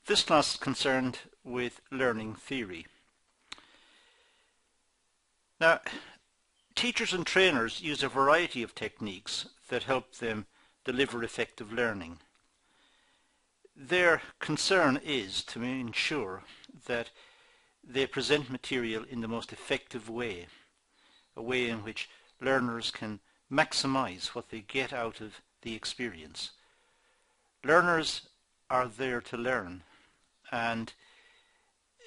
This class is concerned with learning theory. Now, teachers and trainers use a variety of techniques that help them deliver effective learning. Their concern is to ensure that they present material in the most effective way, a way in which learners can maximize what they get out of the experience. Learners are there to learn, and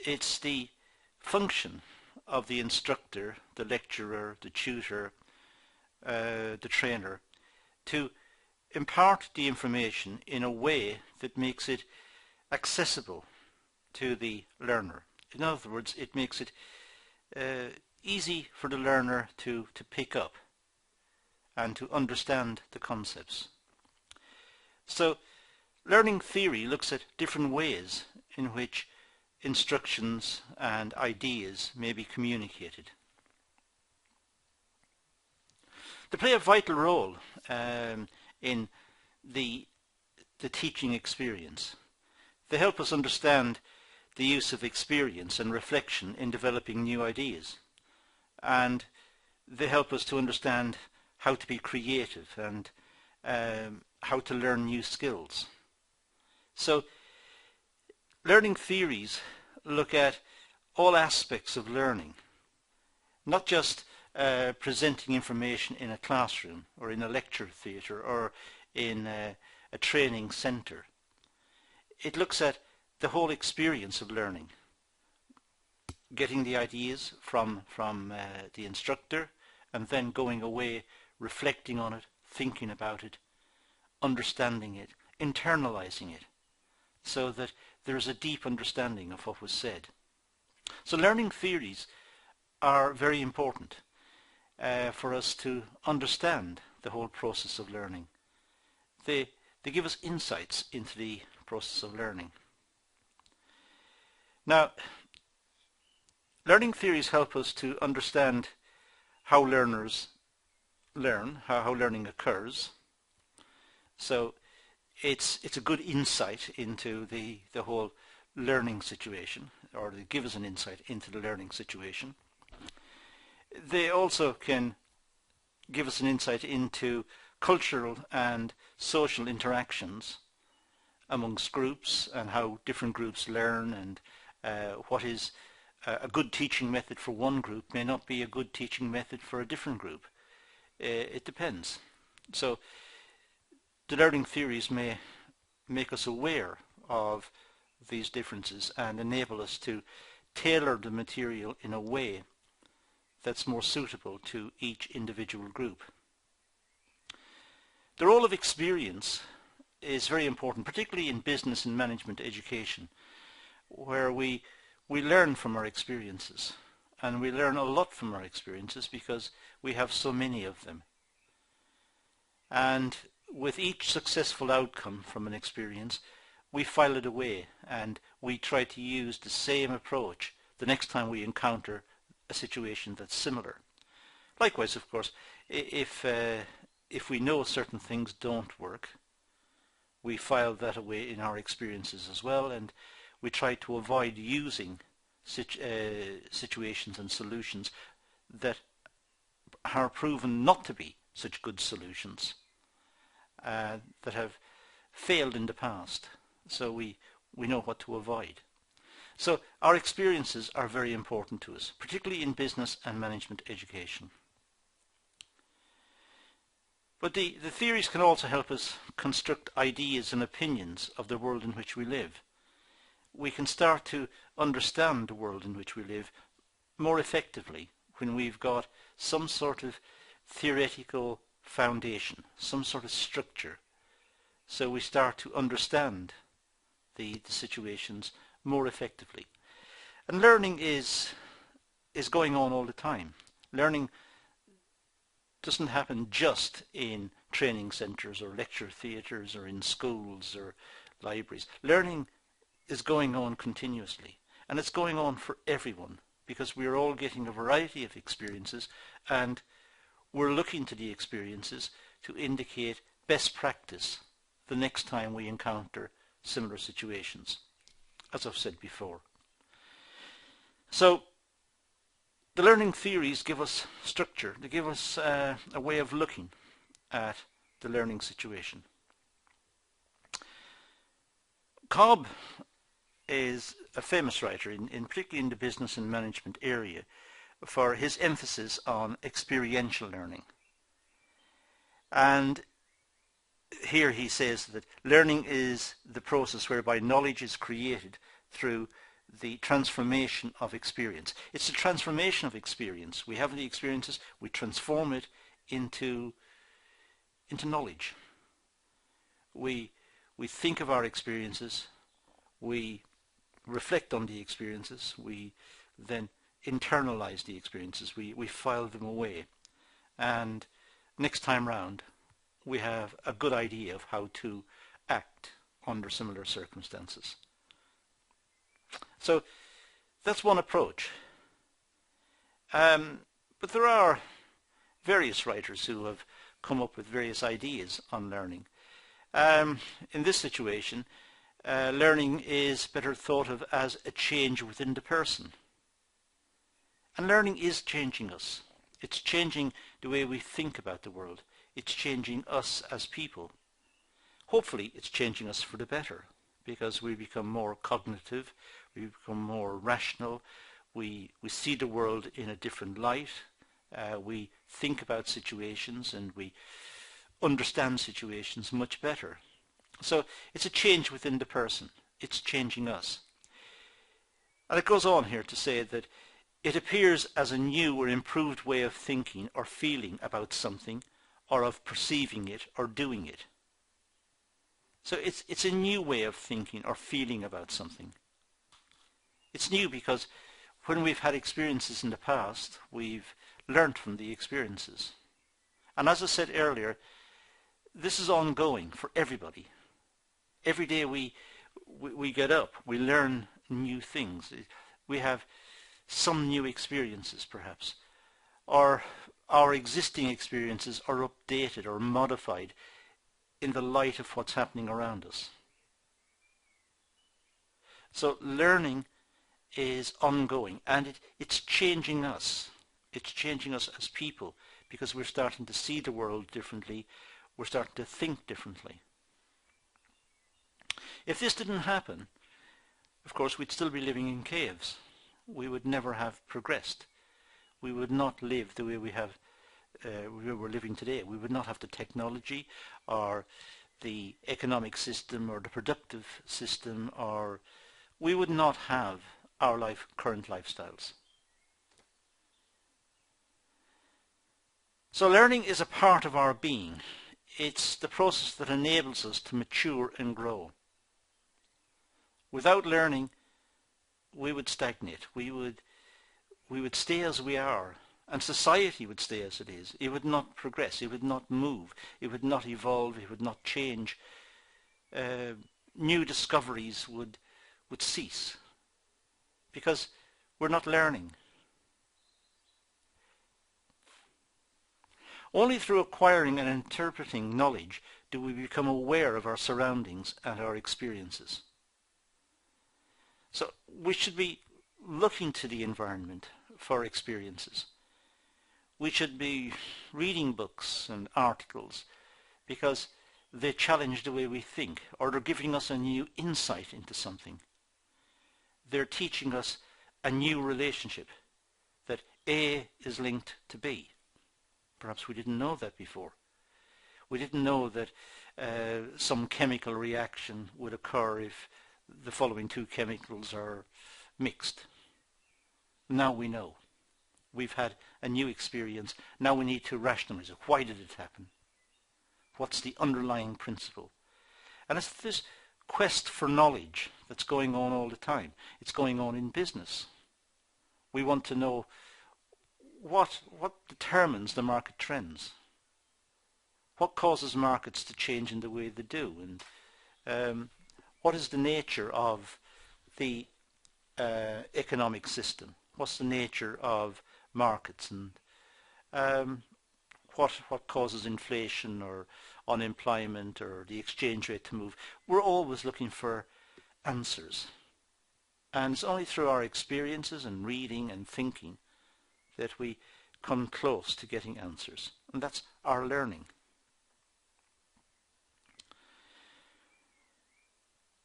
it's the function of the instructor, the lecturer, the tutor, the trainer to impart the information in a way that makes it accessible to the learner. In other words, it makes it easy for the learner to pick up and to understand the concepts. So learning theory looks at different ways in which instructions and ideas may be communicated. They play a vital role in the teaching experience. They help us understand the use of experience and reflection in developing new ideas, and they help us to understand how to be creative and how to learn new skills. So learning theories look at all aspects of learning, not just presenting information in a classroom or in a lecture theatre or in a training centre. It looks at the whole experience of learning, getting the ideas from the instructor and then going away, reflecting on it, thinking about it, understanding it, internalizing it, so that there is a deep understanding of what was said. So learning theories are very important for us to understand the whole process of learning. They give us insights into the process of learning. Now, learning theories help us to understand how learners learn, how learning occurs. So it's a good insight into the whole learning situation, or they give us an insight into the learning situation. They also can give us an insight into cultural and social interactions amongst groups and how different groups learn, and what is a good teaching method for one group may not be a good teaching method for a different group. It depends. So the learning theories may make us aware of these differences and enable us to tailor the material in a way that's more suitable to each individual group. The role of experience is very important, particularly in business and management education, where we learn from our experiences, and we learn a lot from our experiences because we have so many of them. And with each successful outcome from an experience, we file it away and we try to use the same approach the next time we encounter a situation that's similar. Likewise, of course, if we know certain things don't work, we file that away in our experiences as well, and we try to avoid using situations and solutions that are proven not to be such good solutions, that have failed in the past, so we know what to avoid. So our experiences are very important to us, particularly in business and management education. But the theories can also help us construct ideas and opinions of the world in which we live. We can start to understand the world in which we live more effectively when we've got some sort of theoretical foundation, some sort of structure. So we start to understand the situations more effectively. And learning is going on all the time. Learning doesn't happen just in training centres or lecture theatres or in schools or libraries. Learning is going on continuously, and it's going on for everyone, because we're all getting a variety of experiences, and we're looking to the experiences to indicate best practice the next time we encounter similar situations. as I've said before. So the learning theories give us structure. They give us a way of looking at the learning situation. Cobb is a famous writer, particularly in the business and management area, for his emphasis on experiential learning. And here he says that learning is the process whereby knowledge is created through the transformation of experience. It's the transformation of experience. We have the experiences, we transform it into knowledge. We think of our experiences, we reflect on the experiences, we then internalize the experiences, we file them away, and next time round we have a good idea of how to act under similar circumstances. So that's one approach. But there are various writers who have come up with various ideas on learning. In this situation, learning is better thought of as a change within the person. And learning is changing us. It's changing the way we think about the world. It's changing us as people. Hopefully it's changing us for the better, because we become more cognitive, we become more rational, we see the world in a different light, we think about situations and we understand situations much better. So it's a change within the person. It's changing us. And it goes on here to say that it appears as a new or improved way of thinking or feeling about something, or of perceiving it or doing it. So it's a new way of thinking or feeling about something. It's new because when we've had experiences in the past, we've learnt from the experiences. And as I said earlier, this is ongoing for everybody. Every day we get up, we learn new things. We have some new experiences perhaps, or our existing experiences are updated or modified in the light of what's happening around us. So learning is ongoing, and it's changing us. It's changing us as people, because we're starting to see the world differently. We're starting to think differently. If this didn't happen, of course, we'd still be living in caves. We would never have progressed. We would not live the way we were living today. We would not have the technology or the economic system or the productive system, or we would not have our current lifestyles. So learning is a part of our being. It's the process that enables us to mature and grow. Without learning, we would stagnate. We would stay as we are, and society would stay as it is. It would not progress. It would not move. It would not evolve. It would not change. New discoveries would cease, because we're not learning. Only through acquiring and interpreting knowledge do we become aware of our surroundings and our experiences. So we should be looking to the environment for experiences. We should be reading books and articles because they challenge the way we think, or they're giving us a new insight into something. They're teaching us a new relationship, that A is linked to B. Perhaps we didn't know that before. We didn't know that some chemical reaction would occur if the following two chemicals are mixed. Now we know. We've had a new experience. Now we need to rationalize it. Why did it happen? What's the underlying principle? And it's this quest for knowledge that's going on all the time. It's going on in business. We want to know what determines the market trends. What causes markets to change in the way they do, and what is the nature of the economic system? What's the nature of markets, and what causes inflation or unemployment or the exchange rate to move? We're always looking for answers. And it's only through our experiences and reading and thinking that we come close to getting answers. And that's our learning.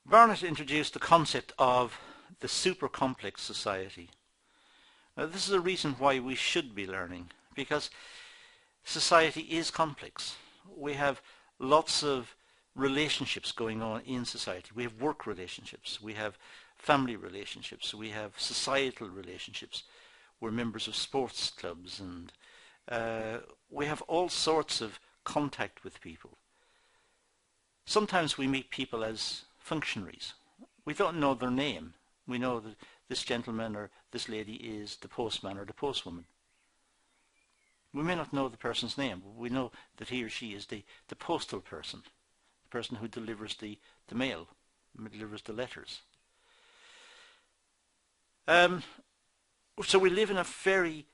Barnett introduced the concept of the super complex society. Now, this is a reason why we should be learning, because society is complex. We have lots of relationships going on in society. We have work relationships, we have family relationships, we have societal relationships. We're members of sports clubs, and we have all sorts of contact with people. Sometimes we meet people as functionaries. We don't know their name. We know that this gentleman or this lady is the postman or the postwoman. We may not know the person's name, but we know that he or she is the postal person, the person who delivers the mail, delivers the letters. So we live in a very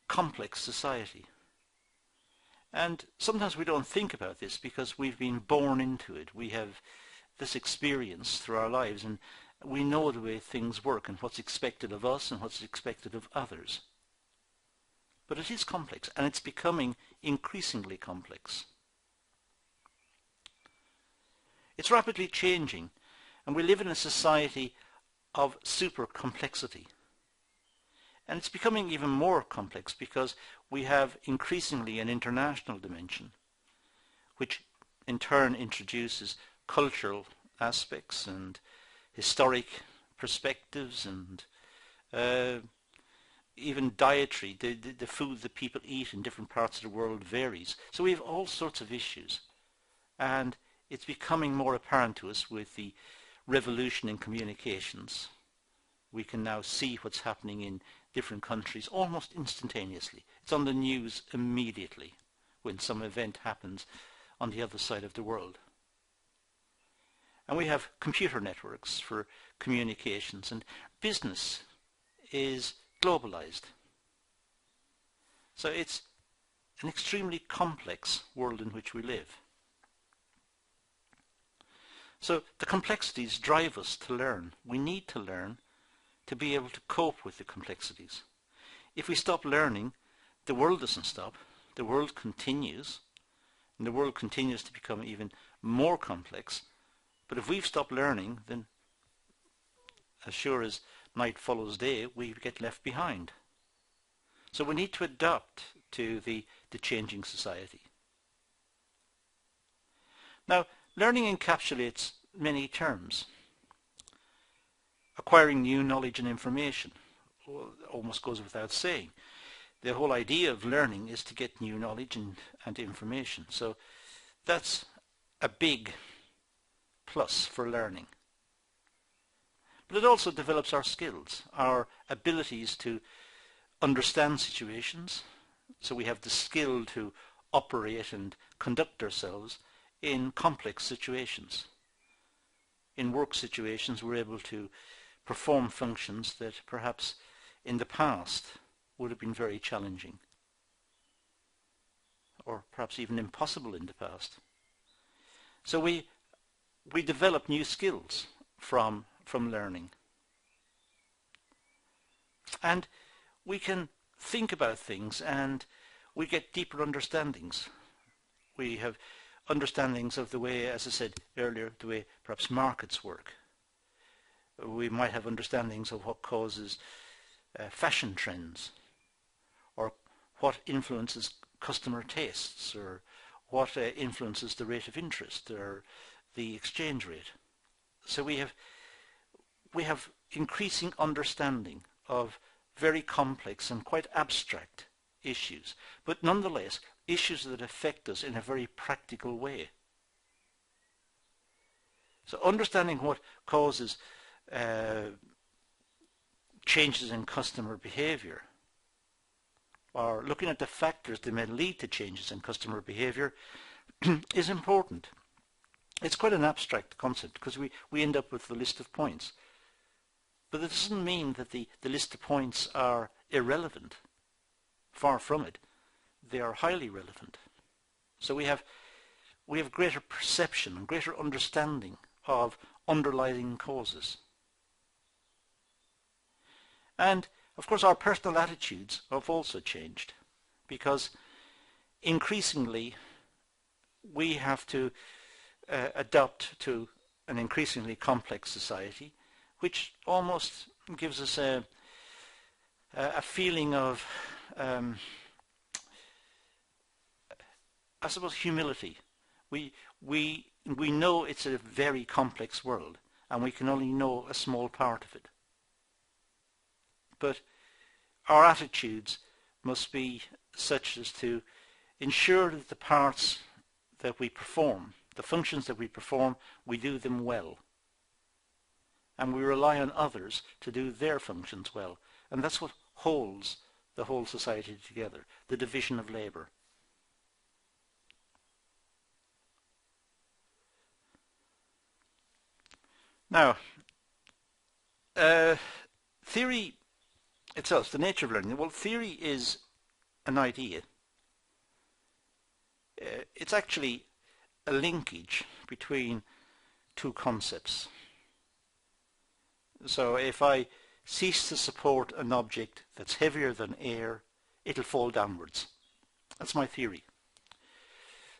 complex society. And sometimes we don't think about this because we've been born into it. We have this experience through our lives, and we know the way things work and what's expected of us and what's expected of others. But it is complex, and it's becoming increasingly complex. It's rapidly changing, and we live in a society of super complexity. And it's becoming even more complex because we have increasingly an international dimension, which in turn introduces cultural aspects and historic perspectives and even dietary. The food that people eat in different parts of the world varies. So we have all sorts of issues, and it's becoming more apparent to us with the revolution in communications. We can now see what's happening in different countries almost instantaneously. It's on the news immediately when some event happens on the other side of the world. And we have computer networks for communications, and business is globalized. So it's an extremely complex world in which we live. So the complexities drive us to learn. We need to learn to be able to cope with the complexities. If we stop learning, the world doesn't stop. The world continues, and the world continues to become even more complex. But if we've stopped learning, then as sure as night follows day, we get left behind. So we need to adapt to the changing society. Now, learning encapsulates many terms. Acquiring new knowledge and information almost goes without saying. The whole idea of learning is to get new knowledge and information. So that's a big plus for learning. But it also develops our skills, our abilities to understand situations. So we have the skill to operate and conduct ourselves in complex situations. In work situations, we're able to perform functions that perhaps in the past would have been very challenging, or perhaps even impossible in the past. So we develop new skills from learning. And we can think about things, and we get deeper understandings. We have understandings of the way, as I said earlier, the way perhaps markets work. We might have understandings of what causes fashion trends, or what influences customer tastes, or what influences the rate of interest or the exchange rate. So we have increasing understanding of very complex and quite abstract issues, but nonetheless issues that affect us in a very practical way. So understanding what causes changes in customer behavior, or looking at the factors that may lead to changes in customer behavior is important. It's quite an abstract concept because we end up with the list of points. But it doesn't mean that the list of points are irrelevant. Far from it. They are highly relevant. So we have greater perception and greater understanding of underlying causes. And of course our personal attitudes have also changed, because increasingly we have to adapt to an increasingly complex society, which almost gives us a feeling of, I suppose, humility. We know it's a very complex world, and we can only know a small part of it. But our attitudes must be such as to ensure that the parts that we perform, the functions that we perform, we do them well. And we rely on others to do their functions well. And that's what holds the whole society together, the division of labour. Now, theory itself, the nature of learning. Well, theory is an idea. It's actually a linkage between two concepts. So if I cease to support an object that's heavier than air, it'll fall downwards. That's my theory.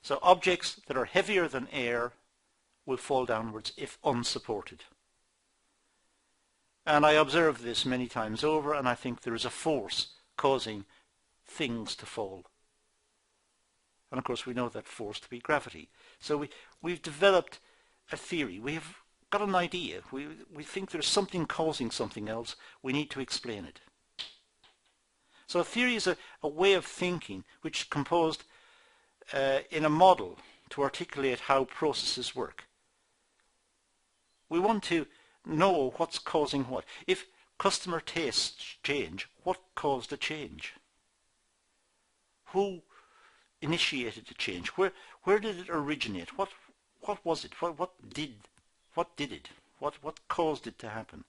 So objects that are heavier than air will fall downwards if unsupported. And I observe this many times over, and I think there is a force causing things to fall. And of course we know that force to be gravity. So we've developed a theory. We've got an idea. We think there's something causing something else. We need to explain it. So a theory is a way of thinking which is composed in a model to articulate how processes work. We want to know what's causing what. If customer tastes change, what caused the change? Who initiated the change? Where did it originate? What was it? What did it? What caused it to happen?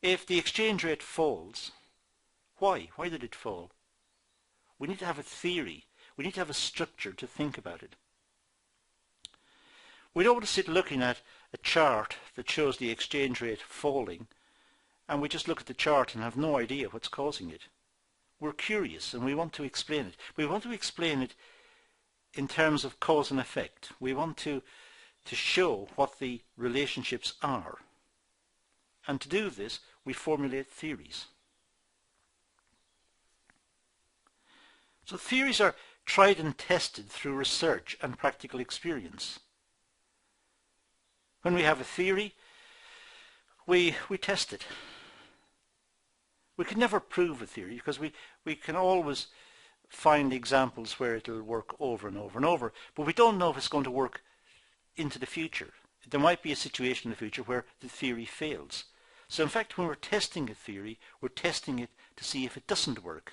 If the exchange rate falls, why? Why did it fall? We need to have a theory. We need to have a structure to think about it. We don't want to sit looking at a chart that shows the exchange rate falling, and we just look at the chart and have no idea what's causing it. We're curious and we want to explain it. We want to explain it in terms of cause and effect. We want to show what the relationships are. And to do this, we formulate theories. So theories are tried and tested through research and practical experience. When we have a theory, we test it. We can never prove a theory because we can always find examples where it'll work over and over and over, but we don't know if it's going to work into the future. There might be a situation in the future where the theory fails. So in fact, when we're testing a theory, we're testing it to see if it doesn't work.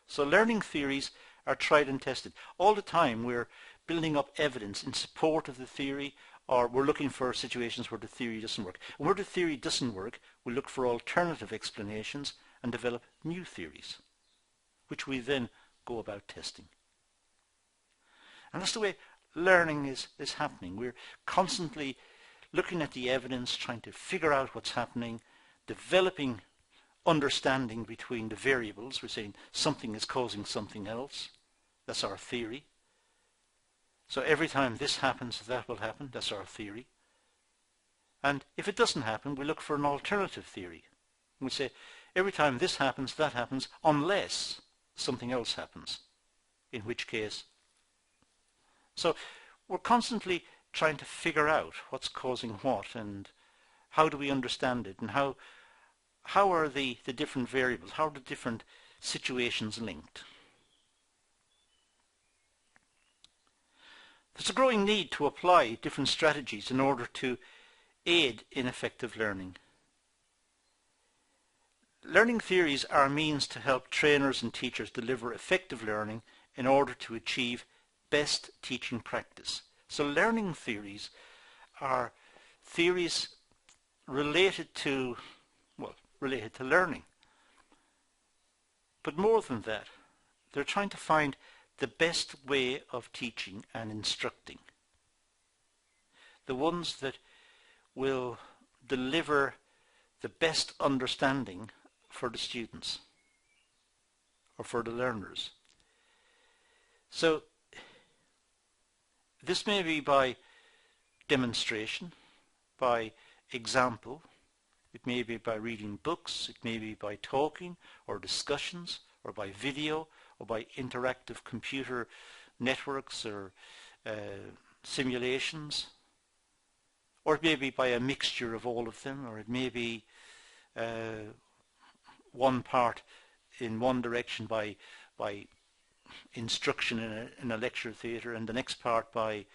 So learning theories are tried and tested. All the time we're building up evidence in support of the theory, or we're looking for situations where the theory doesn't work. And where the theory doesn't work, we look for alternative explanations and develop new theories, which we then go about testing. And that's the way learning is happening. We're constantly looking at the evidence, trying to figure out what's happening, developing understanding between the variables. We're saying something is causing something else. That's our theory. So every time this happens, that will happen. That's our theory. And if it doesn't happen, we look for an alternative theory. And we say, every time this happens, that happens, unless something else happens. In which case... So we're constantly trying to figure out what's causing what, and how do we understand it, and how are the different variables, how are the different situations linked. There's a growing need to apply different strategies in order to aid in effective learning. Learning theories are a means to help trainers and teachers deliver effective learning in order to achieve best teaching practice. So learning theories are theories related to learning. But more than that, they're trying to find the best way of teaching and instructing. The ones that will deliver the best understanding for the students or for the learners. So this may be by demonstration, by example, it may be by reading books, it may be by talking or discussions, or by video, or by interactive computer networks or simulations, or it may be by a mixture of all of them, or it may be one part in one direction by instruction in a lecture theatre, and the next part by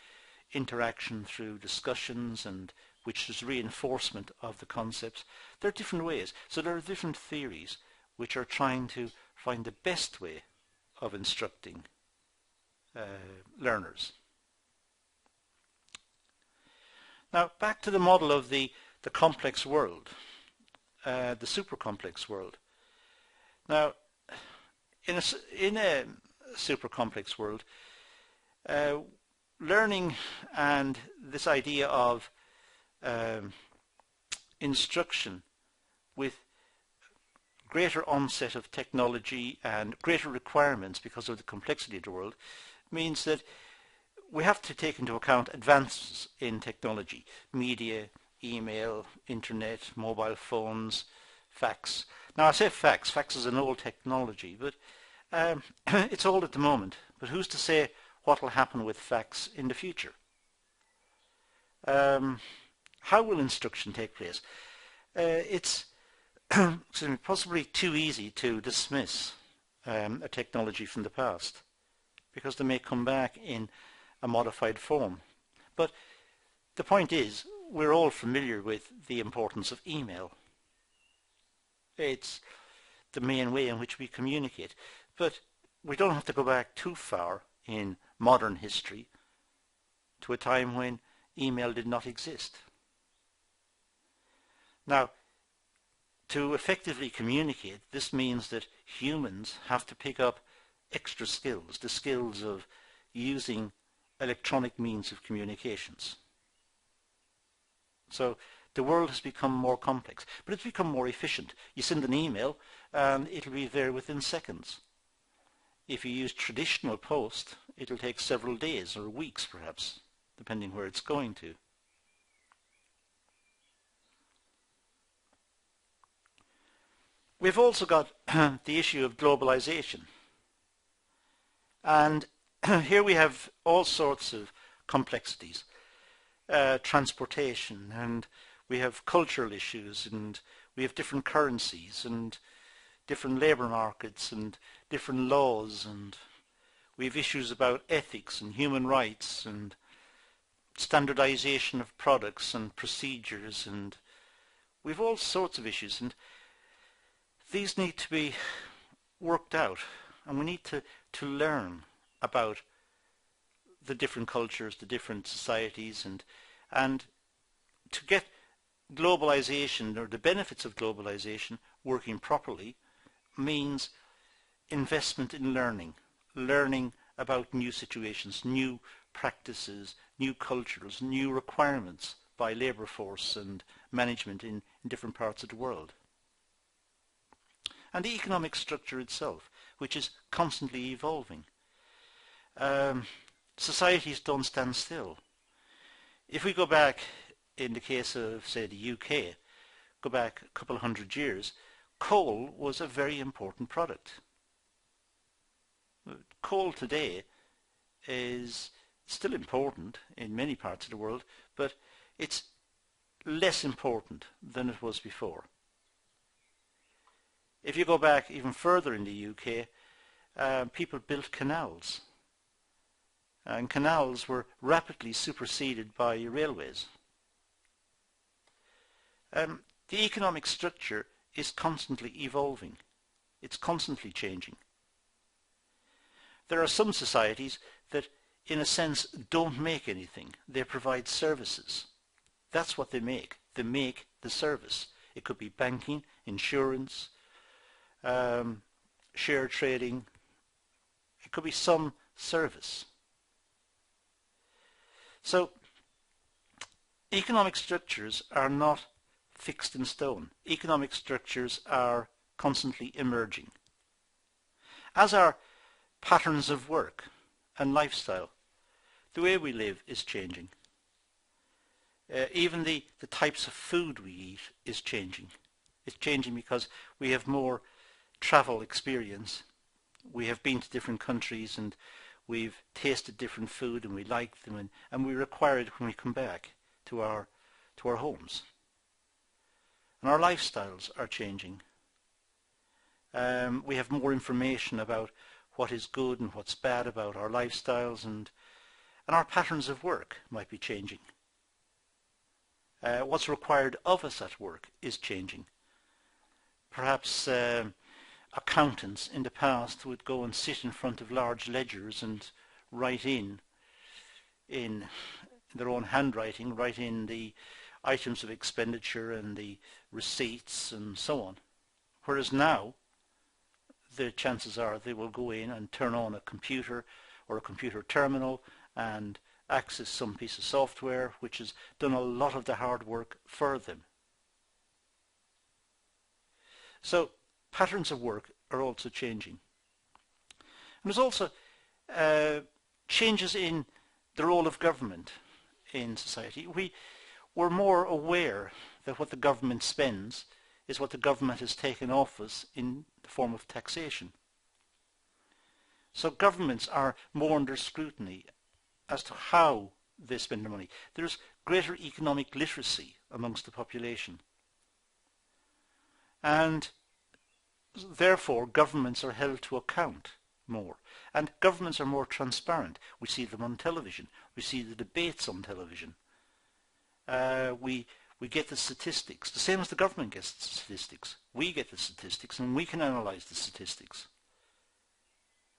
interaction through discussions, and which is reinforcement of the concepts. There are different ways. So there are different theories which are trying to find the best way of instructing learners. Now back to the model of the complex world, the super complex world. Now in a super complex world, learning and this idea of instruction with greater onset of technology and greater requirements because of the complexity of the world means that we have to take into account advances in technology, media, email, internet, mobile phones, fax. Now I say fax is an old technology, but it's old at the moment, but who's to say what will happen with fax in the future? How will instruction take place? It's possibly too easy to dismiss a technology from the past because they may come back in a modified form. But the point is, we're all familiar with the importance of email. It's the main way in which we communicate. But we don't have to go back too far in modern history to a time when email did not exist. Now, to effectively communicate, this means that humans have to pick up extra skills, the skills of using electronic means of communications. So the world has become more complex, but it's become more efficient. You send an email and it'll be there within seconds. If you use traditional post, it'll take several days or weeks perhaps, depending where it's going to. We've also got the issue of globalization. And here we have all sorts of complexities. Transportation, and we have cultural issues, and we have different currencies, and different labour markets, and different laws, and we have issues about ethics and human rights, and standardization of products and procedures, and we have all sorts of issues, and these need to be worked out, and we need to learn about the different cultures, the different societies, and to get globalization, or the benefits of globalization, working properly means investment in learning about new situations, new practices, new cultures, new requirements by labour force and management in different parts of the world. And the economic structure itself, which is constantly evolving. Societies don't stand still. If we go back, in the case of, say, the UK, go back a couple of hundred years, coal was a very important product. Coal today is still important in many parts of the world, but it's less important than it was before. If you go back even further in the UK, people built canals. And canals were rapidly superseded by railways. The economic structure is constantly evolving. It's constantly changing. There are some societies that, in a sense, don't make anything. They provide services. That's what they make. They make the service. It could be banking, insurance, share trading. It could be some service. So economic structures are not fixed in stone. Economic structures are constantly emerging, as are patterns of work and lifestyle. The way we live is changing. Even the types of food we eat is changing. It's changing because we have more travel experience. We have been to different countries and we've tasted different food and we like them, and we require it when we come back to our homes. And our lifestyles are changing. We have more information about what is good and what's bad about our lifestyles, and our patterns of work might be changing. What's required of us at work is changing. Perhaps accountants in the past would go and sit in front of large ledgers and write in their own handwriting, write in the items of expenditure and the receipts and so on. Whereas now, the chances are they will go in and turn on a computer or a computer terminal and access some piece of software which has done a lot of the hard work for them. So patterns of work are also changing. And there's also changes in the role of government in society. We're more aware that what the government spends is what the government has taken off us in the form of taxation. So governments are more under scrutiny as to how they spend their money. There's greater economic literacy amongst the population. And therefore governments are held to account more. And governments are more transparent. We see them on television. We see the debates on television. We get the statistics, the same as the government gets the statistics. We get the statistics and we can analyse the statistics.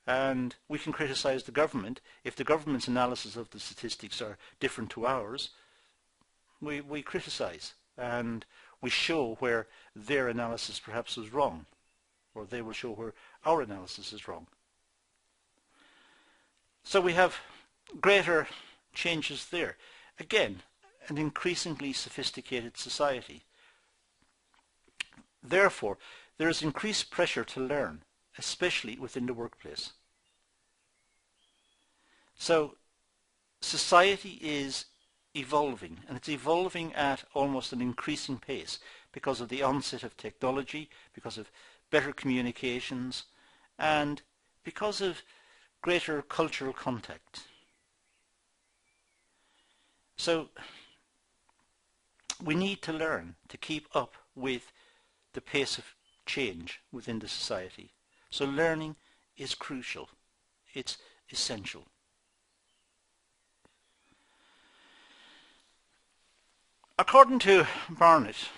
And we can criticise the government. If the government's analysis of the statistics are different to ours, we criticise and we show where their analysis perhaps was wrong, or they will show where our analysis is wrong. So we have greater changes there. Again, an increasingly sophisticated society. Therefore, there is increased pressure to learn, especially within the workplace. So society is evolving, and it's evolving at almost an increasing pace because of the onset of technology, because of better communications, and because of greater cultural contact. So we need to learn to keep up with the pace of change within the society. So learning is crucial. It's essential. According to Barnett,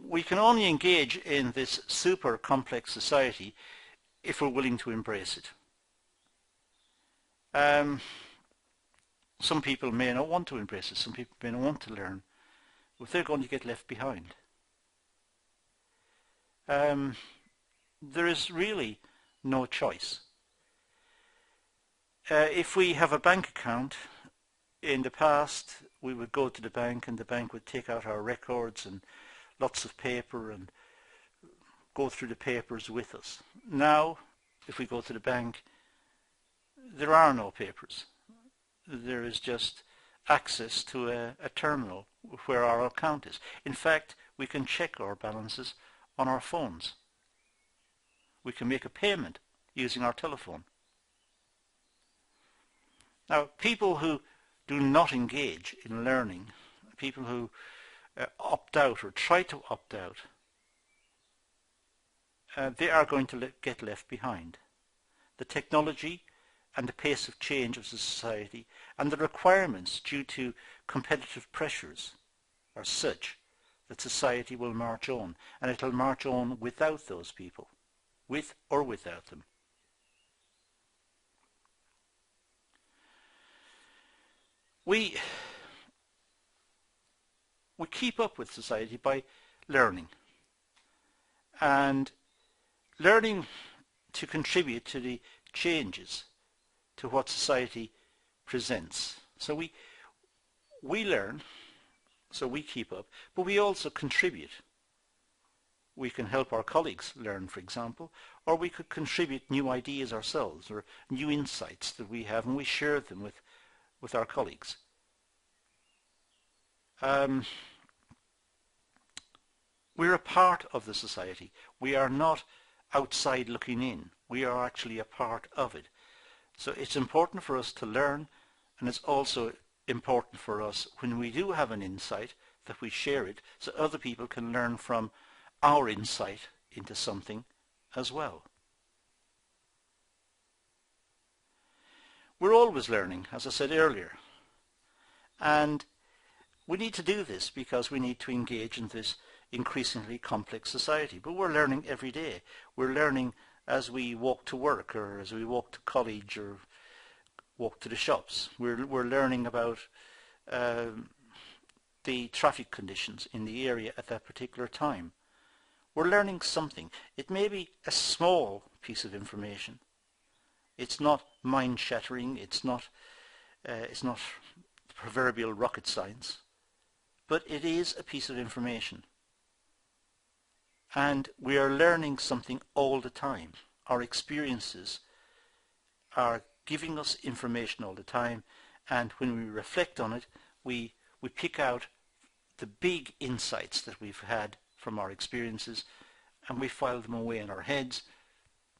we can only engage in this super complex society if we're willing to embrace it. Some people may not want to embrace it. Some people may not want to learn. But they're going to get left behind. There is really no choice. If we have a bank account, in the past we would go to the bank and the bank would take out our records and lots of paper and go through the papers with us. Now, if we go to the bank, there are no papers. There is just access to a terminal where our account is. In fact, we can check our balances on our phones. We can make a payment using our telephone. Now, people who do not engage in learning, people who opt out or try to opt out, they are going to get left behind. The technology and the pace of change of the society and the requirements due to competitive pressures are such that society will march on, and it will march on without those people, with or without them. We keep up with society by learning, and learning to contribute to the changes to what society presents. So we learn So we keep up, but we also contribute. We can help our colleagues learn, for example, or we could contribute new ideas ourselves or new insights that we have, and we share them with our colleagues. We're a part of the society. We are not outside looking in. We are actually a part of it. So it's important for us to learn, and it's also important for us when we do have an insight that we share it so other people can learn from our insight into something as well. We're always learning, as I said earlier, and we need to do this because we need to engage in this increasingly complex society. But we're learning every day. We're learning as we walk to work, or as we walk to college, or walk to the shops. We're learning about the traffic conditions in the area at that particular time. We're learning something. It may be a small piece of information. It's not mind-shattering. It's not proverbial rocket science, but it is a piece of information. And we are learning something all the time. Our experiences are giving us information all the time, and when we reflect on it, we pick out the big insights that we've had from our experiences, and we file them away in our heads.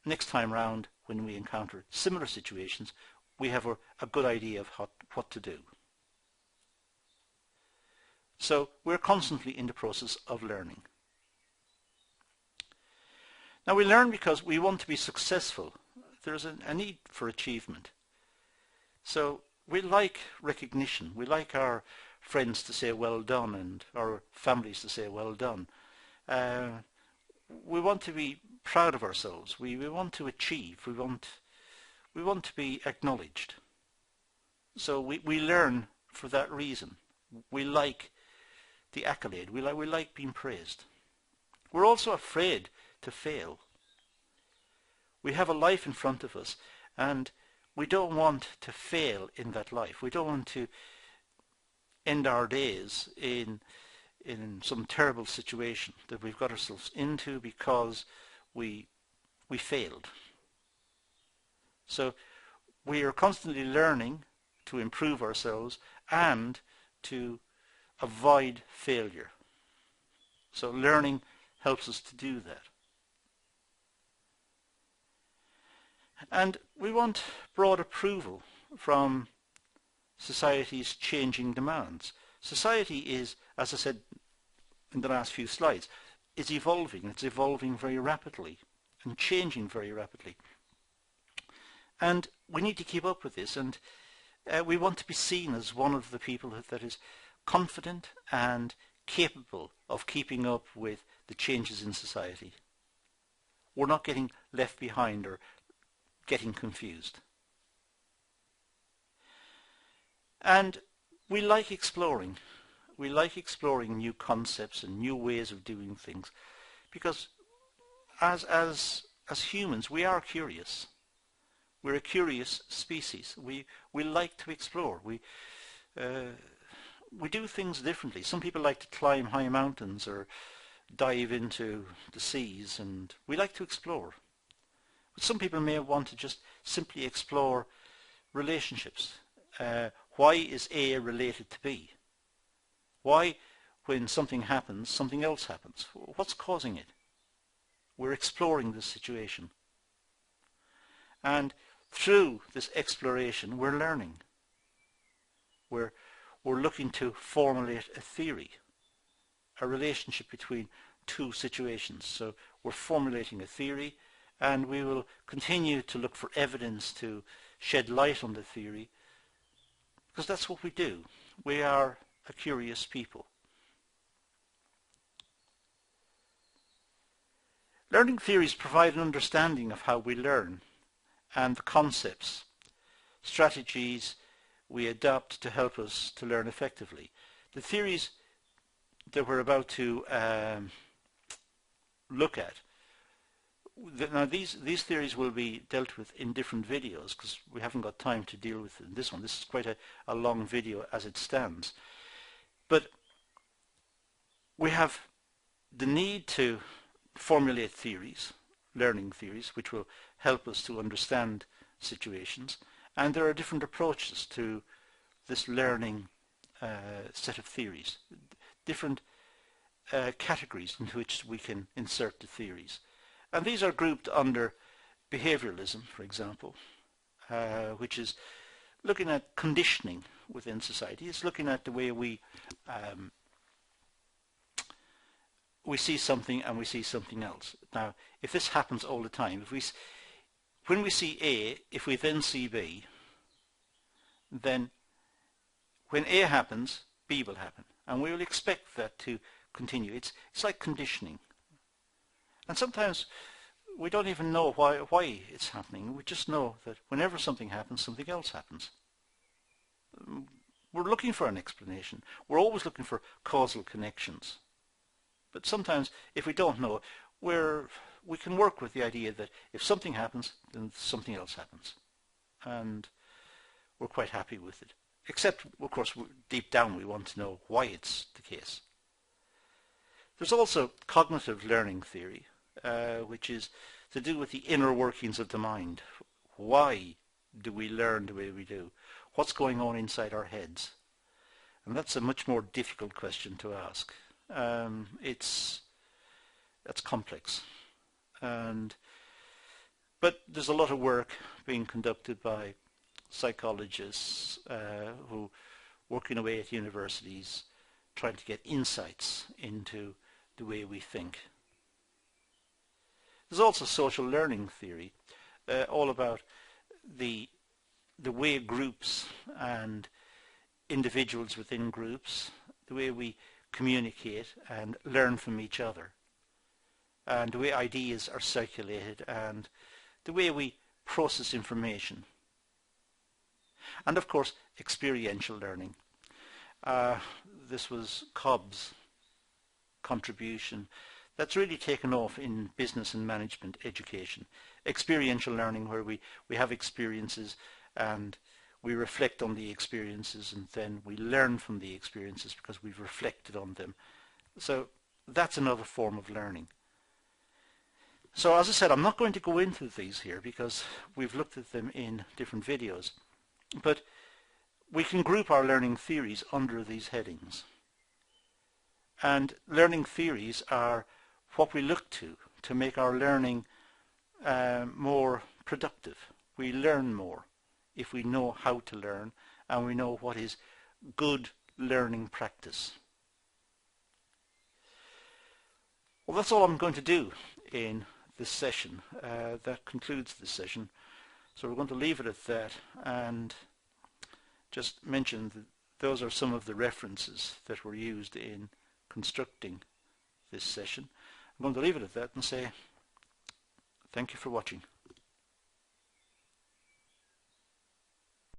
Next time round, when we encounter similar situations, we have a good idea of what to do. So we're constantly in the process of learning. Now we learn because we want to be successful. There's a need for achievement. So we like recognition. We like our friends to say well done, and our families to say well done. We want to be proud of ourselves. We want to achieve. We want to be acknowledged. So we learn for that reason. We like the accolade. We like being praised. We're also afraid to fail. We have a life in front of us, and we don't want to fail in that life. We don't want to end our days in some terrible situation that we've got ourselves into because we failed. So we are constantly learning to improve ourselves and to avoid failure. So learning helps us to do that. And we want broad approval from society's changing demands. Society is, as I said in the last few slides, is evolving. It's evolving very rapidly and changing very rapidly. And we need to keep up with this, and we want to be seen as one of the people that is confident and capable of keeping up with the changes in society. We're not getting left behind or getting confused. And we like exploring. We like exploring new concepts and new ways of doing things because as humans we are curious. We're a curious species. We like to explore. We do things differently. Some people like to climb high mountains or dive into the seas, and we like to explore. But some people may want to just simply explore relationships. Why is A related to B? Why, when something happens, something else happens? What's causing it? We're exploring this situation. And through this exploration, we're learning. We're looking to formulate a theory, a relationship between two situations. So we're formulating a theory, and we will continue to look for evidence to shed light on the theory, because that's what we do. We are a curious people. Learning theories provide an understanding of how we learn and the concepts, strategies we adopt to help us to learn effectively. The theories that we're about to look at, now these theories will be dealt with in different videos because we haven't got time to deal with it in this one. This is quite a long video as it stands. But We have the need to formulate theories, learning theories, which will help us to understand situations, and there are different approaches to this learning set of theories, different categories into which we can insert the theories. And these are grouped under behaviorism, for example, which is looking at conditioning within society. It's looking at the way we see something and we see something else. Now, if this happens all the time, when we see A, if we then see B, then when A happens, B will happen, and we will expect that to continue. It's like conditioning, and sometimes we don't even know why it's happening. We just know that whenever something happens, something else happens. We're looking for an explanation. We're always looking for causal connections. But sometimes, if we don't know, we can work with the idea that if something happens, then something else happens. And we're quite happy with it. Except, of course, deep down we want to know why it's the case. There's also cognitive learning theory, which is to do with the inner workings of the mind. Why do we learn the way we do? What's going on inside our heads? And that's a much more difficult question to ask. That's complex. But there's a lot of work being conducted by psychologists who working away at universities trying to get insights into the way we think. There's also social learning theory, all about the way groups and individuals within groups, the way we communicate and learn from each other, and the way ideas are circulated, and the way we process information. And of course, experiential learning. This was Cobb's contribution. That's really taken off in business and management education. Experiential learning, where we have experiences and we reflect on the experiences, and then we learn from the experiences because we've reflected on them. So that's another form of learning. So as I said, I'm not going to go into these here because we've looked at them in different videos. But we can group our learning theories under these headings. And learning theories are what we look to make our learning more productive. We learn more if we know how to learn and we know what is good learning practice. Well, that's all I'm going to do in this session. That concludes this session. So we're going to leave it at that and just mention that those are some of the references that were used in constructing this session. I'm going to leave it at that and say thank you for watching.